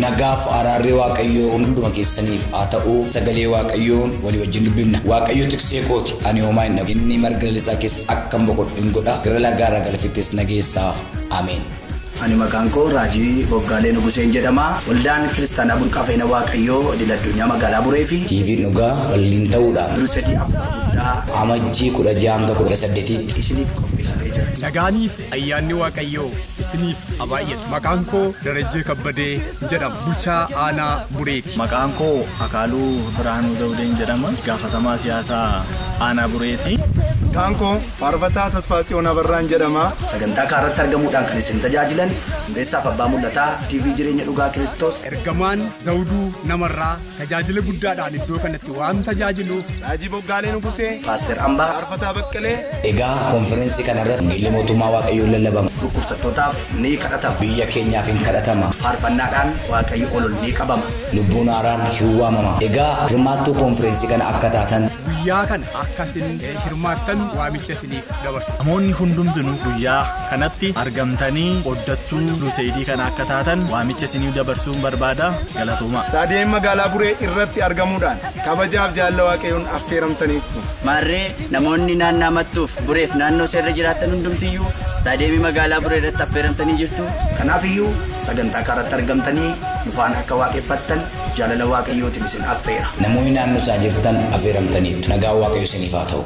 nagaaf araarri waaqayyoo hunduma keessaniif haa ta'u. Sagalee waaqayyoon walii wajjin dubbifna. Waaqayyo tiksee kooti ani homaa hin dhabu. Inni marga lalisaa keessa akkam boqodhu hin godha. Gara lagaa galfittis nageessaa. Ameen. Ani maqaan koo Raajii Boggaalee Nuguseen jedhama. Waldaan Kiristaanaa Burqaa Feena Waaqayyoo idil addunyaa magaalaa Buree fi TV dhugaa waliin ta'uudhaan Dursanii Afur Guddaa amajjii 16-18 isiniif qopheessitee jira. Nagaaniif ayyaanni Waaqayyoo isiniif abaay'atu. Maqaan koo Darajjee Kabbadee jedhama. Bulchaa aanaa Bureeti. Maqaan koo Akaaluu Biraanuu Zawudeen jedhama. Gaafatamaa siyaasaa aanaa Bureeti. Maqaan koo Faarfataa Tasfaasiyoon Abarraan jedhama. Sagantaa kanarratti argamuudhaan kan isin tajaajilan hundeessaaf abbaa mul'ataa TV Jireenya Dhugaa Kiristoos. Ergamaan Zawuduu namarraa tajaajila guddaadhaan iddoo kanatti waan tajaajiluuf Raajii Boggaalee Nugusee, Paaster Ambaa, Faarfataa Baqqalee. Egaa konferensii kanarratti wangeelli mootummaa waaqayyoon lallabama. Dhukkubsattootaaf ni kadhatama. Biyya keenyaaf hin kadhatama. Faarfannaadhaan waaqayyo ol ni qabama. Lubbuun haaraan hin waamama. Egaa hirmaattuu konferensii kana akka taatan guyyaa kana akkasin hirmaattan waamicha isiniif dabarsa. Namoonni hundumtuu guyyaa kanatti argamtanii qoddattuu Luseedii kana akka taatan waamicha isiniif dabarsuun barbaada. Galatooma. Staadiyeem magaalaa Buree irratti argamuudhaan kabajaaf jaalala waaqayyoon affeeramtaniittu. Maarree namoonni naannaa Mattuuf Bureef naannoo seerra jiraatan hundumtiyyuu staadiyeemii magaalaa Buree irratti affeeramtanii jirtu. Kanaafiyyuu sagantaa kanarratti argamtanii dhufaan akka waaqeffattan jaalala waaqayyootiin isin affeera. namoonni naannoo isaa jirtan affeeramtaniitu. Nagaan waaqayyo isiniif haa ta'u.